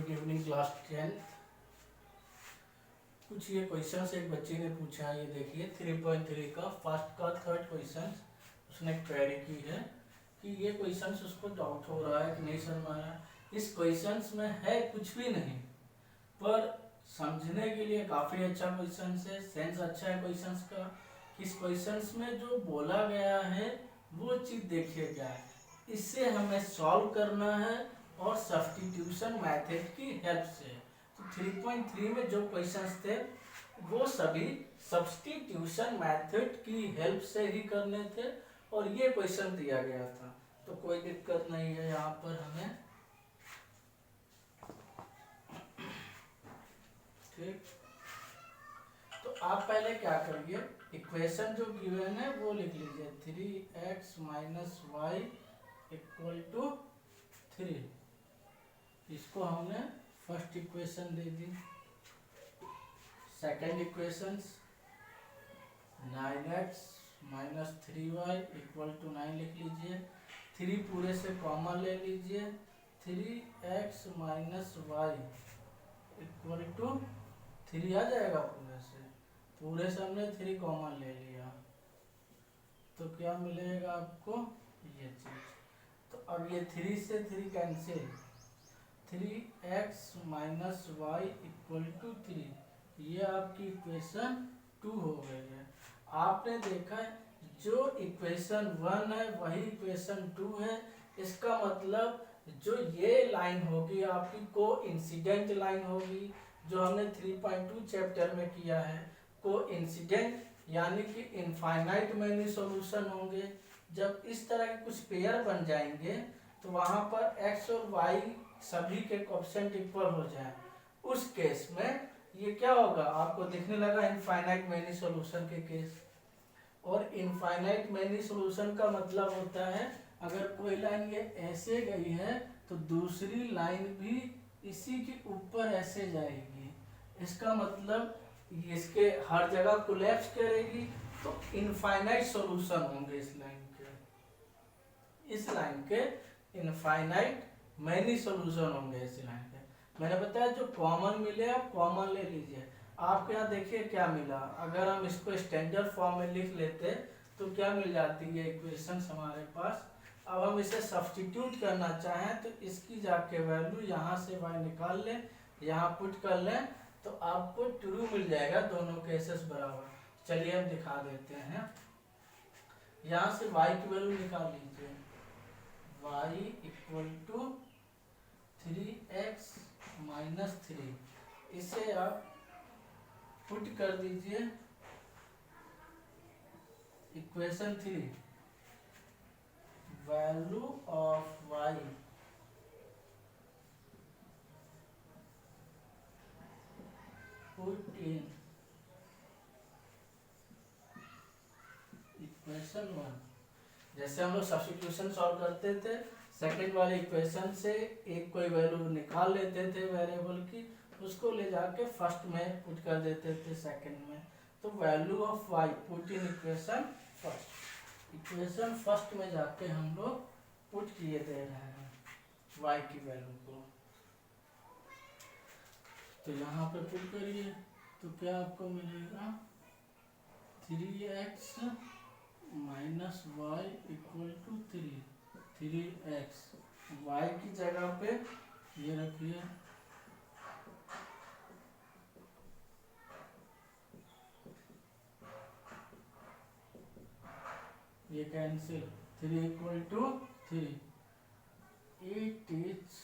Good evening class 10th। कुछ ये questions एक बच्चे ने पूछा है, ये देखिए 3.3 का फर्स्ट का थर्ड क्वेश्चन उसने क्वेरी की है कि ये क्वेश्चंस उसको डाउट हो रहा है कि नहीं समझ में आ रहा है। इस क्वेश्चंस में है कुछ भी नहीं, पर समझने के लिए काफ़ी अच्छा क्वेश्चन है, सेंस अच्छा है क्वेश्चंस का। इस क्वेश्चंस में जो बोला गया है वो चीज़ देखिए क्या है, इससे हमें सॉल्व करना है और सब्स्टिट्यूशन मेथड की हेल्प से। तो 3.3 में जो क्वेश्चंस थे वो सभी सब्स्टिट्यूशन मेथड की हेल्प से ही करने थे और ये क्वेश्चन दिया गया था, तो कोई दिक्कत नहीं है यहाँ पर हमें। ठीक, तो आप पहले क्या करिए, इक्वेशन जो गिवन है वो लिख लीजिए 3x minus y equal to 3। इसको हमने फर्स्ट इक्वेशन दे दी। Second equation 9x minus 3y equal to 9 लिख लीजिए। 3 पूरे से कॉमन ले लीजिए, 3x minus y equal to 3 आ जाएगा पूरे से हमने 3 कॉमन ले लिया, तो क्या मिलेगा आपको ये चीज। तो अब ये 3 से 3 cancel, 3x minus y equal to 3, ये आपकी इक्वेशन 2 हो गई है। आपने देखा है जो इक्वेशन 1 है वही इक्वेशन 2 है, इसका मतलब जो ये लाइन होगी आपकी कोइंसिडेंट लाइन होगी, जो हमने 3.2 चैप्टर में किया है। कोइंसिडेंट यानी कि इनफाइनाइट मैनी सॉल्यूशन होंगे। जब इस तरह के कुछ पेयर बन जाएंगे तो वहां पर x और y सभी के कोएफिशिएंट इक्वल हो जाए, उस केस में ये क्या होगा आपको दिखने लगा इनफाइनाइट मैनी सॉल्यूशन के केस। और इनफाइनाइट मैनी सॉल्यूशन का मतलब होता है अगर कोई लाइन ये ऐसे गई है तो दूसरी लाइन भी इसी के ऊपर ऐसे जाएगी, इसका मतलब इसके हर जगह कोलैप्स करेगी, तो इनफाइनाइट सॉल्यूशन होंगे इस लाइन के इनफाइनाइट मैनी सॉल्यूशन होंगे इस लाइन के। मैंने बताया जो कॉमन मिले आप कॉमन ले लीजिए। आपके यहाँ देखिए क्या मिला, अगर हम इसको स्टैंडर्ड फॉर्म में लिख लेते तो क्या मिल जाती है इक्वेशन हमारे पास। अब हम इसे सब्स्टिट्यूट करना चाहें तो इसकी जाके वैल्यू यहाँ से y निकाल लें, यहाँ पुट कर लें तो आपको ट्रू मिल जाएगा, दोनों केसेस बराबर। चलिए हम दिखा देते हैं, यहाँ से y की वैल्यू निकाल लीजिए, y equal to 3x minus 3, इसे आप पुट कर दीजिए equation 3, value of y put in equation 1। जैसे हम लोग सब्स्टिट्यूशन सॉल्व करते थे, सेकंड वाले इक्वेशन से एक कोई वैल्यू निकाल लेते थे वेरिएबल की, उसको ले जाके फर्स्ट में पुट कर देते थे सेकंड में। तो value of y put in equation first, equation first में जाके हम लोग पुट किए दे रहे हैं y की वैल्यू को। तो यहाँ पे पुट करिए तो क्या आपको मिलेगा 3x minus y equal to 3x, y की जगह पे ये रखिए, ये cancel, 3 equal to 3। It is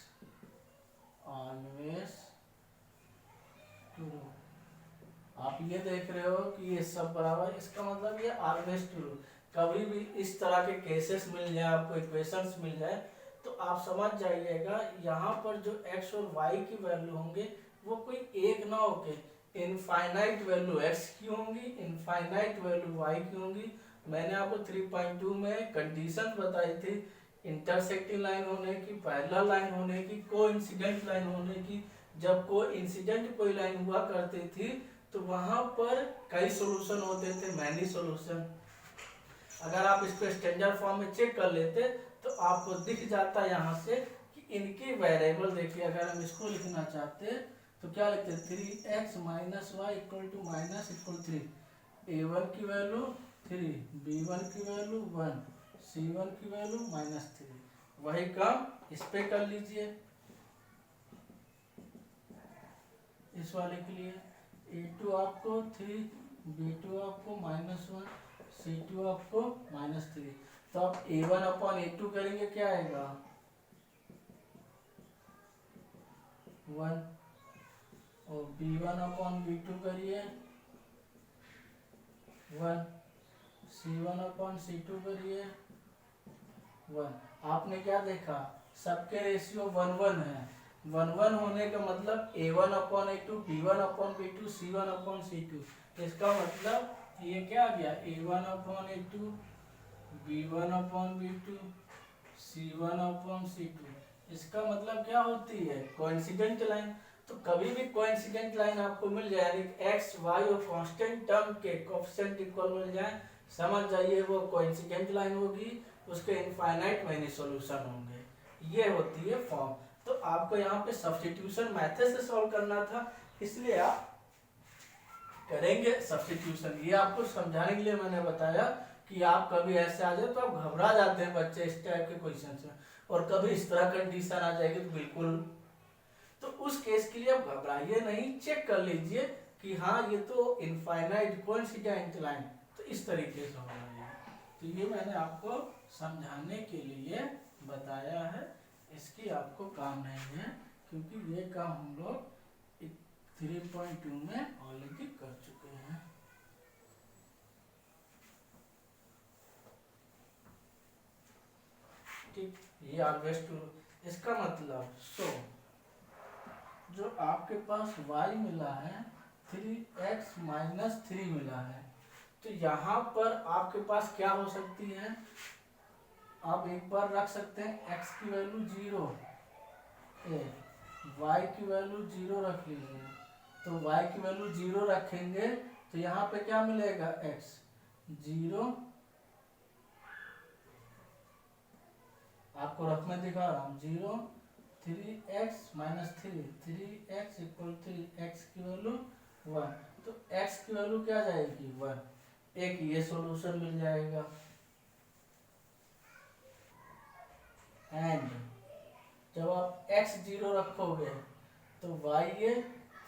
always true. आप ये देख रहे हो कि ये सब बराबर, इसका मतलब ये ऑलवेज ट्रू। कभी भी इस तरह के केसेस मिल जाए, आपको इक्वेशंस मिल जाए, तो आप समझ जाइएगा यहाँ पर जो x और y की वैल्यू होंगे वो कोई एक ना होके इनफाइनाइट वैल्यू x की होंगी, इनफाइनाइट वैल्यू y की होंगी। मैंने आपको 3.2 में कंडीशन बताई थी, इंटरसेक्टिंग लाइन होने की, पैरेलल लाइन होने की, कोइंसिडेंट लाइन होने की। जब कोइंसिडेंट कोई लाइन हुआ करती थी तो वहां पर कई सॉल्यूशन होते थे, मैनी सॉल्यूशन। अगर आप इसको स्टैंडर्ड फॉर्म में चेक कर लेते तो आपको दिख जाता यहाँ से कि इनके वेरिएबल देखिए, अगर हम इसको लिखना चाहते तो क्या लिखते हैं, 3x minus y equal to minus equal 3। a1 की वैल्यू 3, b1 की वैल्यू 1, c1 की वैल्यू -3। वही काम इस पे कर लीजिए, इस वाले के लिए a2 आपको 3, b2 आपको -1, c2 आपको -3। तो आप a1 अपॉन a2 करेंगे, क्या आएगा 1, और b1 अपॉन b2 करिए 1, c1 अपॉन c2 करिए 1। आपने क्या देखा, सबके रेशियो 1 1 है। 1 1 होने का मतलब a1 upon a2, b1 upon b2, c1 upon c2। इसका मतलब ये क्या आ गया, a1 upon a2, b1 upon b2, c1 upon c2। इसका मतलब क्या होती है, कोइंसिडेंट लाइन। तो कभी भी कोइंसिडेंट लाइन आपको मिल जाए, एक्स वाई और कांस्टेंट टर्म के कोएफिशिएंट इक्वल मिल जाए, समझ जाइए वो कोइंसिडेंट लाइन होगी, उसके इनफाइनाइट मैनी सॉल्यूशन होंगे। ये होती है फॉर्म। तो आपको यहाँ पे सब्स्टिट्यूशन मेथड से सॉल्व करना था, इसलिए आप करेंगे सब्स्टिट्यूशन। ये आपको समझाने के लिए मैंने बताया कि आप कभी ऐसे आ जाए तो आप घबरा जाते हैं बच्चे इस टाइप के क्वेश्चन में, और कभी इस तरह कंडीशन आ जाएगी तो बिल्कुल, तो उस केस के लिए आप घबराइए नहीं, चेक कर लीजिए कि हाँ ये तो इनफाइनाइट कोइंसिडेंट लाइन, तो इस तरीके से होगा ये। तो ये मैंने आपको समझाने के लिए बताया है, इसकी आपको काम नहीं है, क्योंकि ये काम हम लोग 3.2 में ऑलरेडी कर चुके हैं। ठीक, ये ऑलवेज टू, इसका मतलब जो आपके पास y मिला है 3x माइनस 3 मिला है, तो यहाँ पर आपके पास क्या हो सकती है, आप एक बार रख सकते हैं x की वैल्यू 0, y की वैल्यू 0 रख लीजिए। तो y की वैल्यू 0 रखेंगे तो यहाँ पे क्या मिलेगा, x 0, आपको रफ में दिखा रहा हूँ 0, 3x minus 3, 3x equal 3, x की वैल्यू 1, तो x की वैल्यू क्या जाएगी 1, एक ये सॉल्यूशन मिल जाएगा। एंड जब आप x 0 रखोगे तो y ये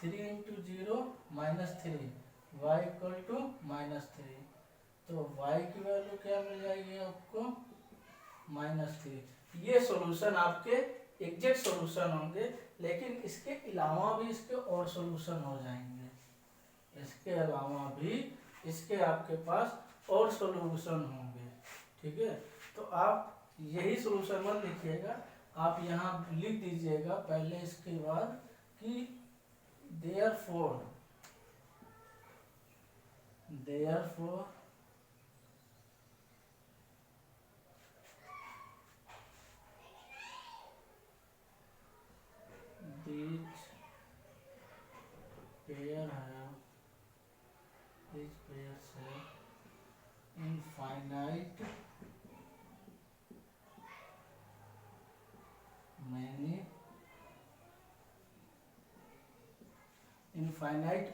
3 इंटू 0 -3, y इक्वल टू -3, तो y की वैल्यू क्या मिल जाएगी आपको -3। ये सॉल्यूशन आपके एग्जैक्ट सॉल्यूशन होंगे, लेकिन इसके अलावा भी इसके और सॉल्यूशन हो जाएंगे, इसके अलावा भी इसके आपके पास और सॉल्यूशन होंगे। ठीक है, तो आप यही सॉल्यूशन मत लिखिएगा, आप यहाँ लिख दीजिएगा पहले इसके बाद कि therefore these pairs have infinite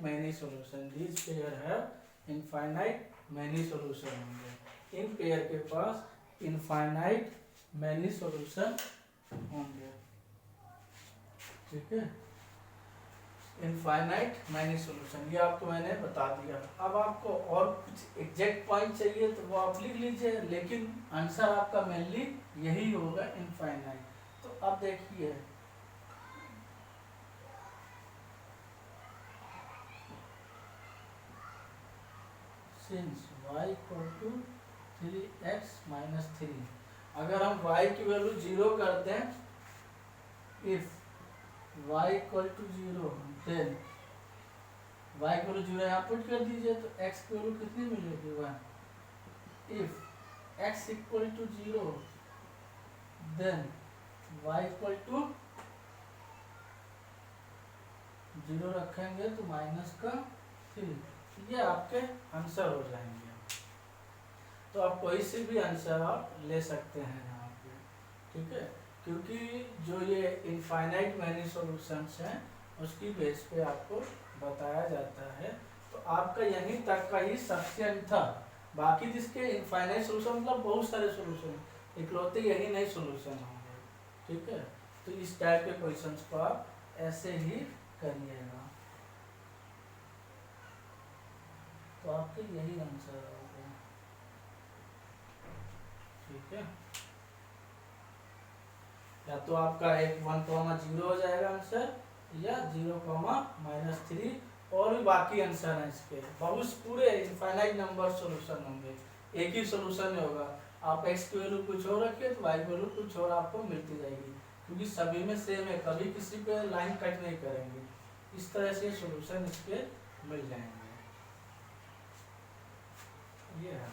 many solution। these pair have infinite many solution होंगे, इन पेयर के पास infinite many solution होंगे। ठीक है, इनफाइनाइट मैनी सॉल्यूशन, ये आपको मैंने बता दिया। अब आपको और कुछ एग्जैक्ट पॉइंट चाहिए तो वो आप लिख लीजिए, लेकिन आंसर आपका मेनली यही होगा, इनफाइनाइट। तो अब देखिए since y equal to 3x minus 3, अगर हम y की वैल्यू 0 कर दें, if y equal to 0, then y की वैल्यू 0 यहाँ पुट कर दीजिए, तो x की वैल्यू कितनी मिलेगी 1। If x equal to 0, then y equal to 0 रखेंगे तो माइनस का 3, ये आपके आंसर हो जाएंगे। तो आप कोई से भी आंसर आप ले सकते हैं यहाँ पे। ठीक है, क्योंकि जो ये इनफाइनाइट मैनी सॉल्यूशंस हैं उसकी बेस पे आपको बताया जाता है। तो आपका यहीं तक का ही सफिशिएंट था। बाकी जिसके इनफाइनाइट सॉल्यूशन मतलब बहुत सारे सॉल्यूशन, इकलौते यही नहीं सॉल्यूशन होंगे। ठीक है, तो इस टाइप के क्वेश्चंस को आप ऐसे ही करिएगा। तो आपके यही आंसर होगा। ठीक है, या तो आपका एक 1,0 हो जाएगा आंसर, या 0,-3, और भी बाकी आंसर है इसके बहुत, पूरे इनफाइनाइट नंबर सॉल्यूशन होंगे, एक ही सॉल्यूशन होगा। आप x की वैल्यू कुछ और रखिए तो y की वैल्यू कुछ और आपको मिलती जाएगी, क्योंकि सभी में सेम है, कभी किसी पे लाइन कट नहीं करेंगे। इस तरह से सॉल्यूशन इसके मिल जाएंगे। ये है।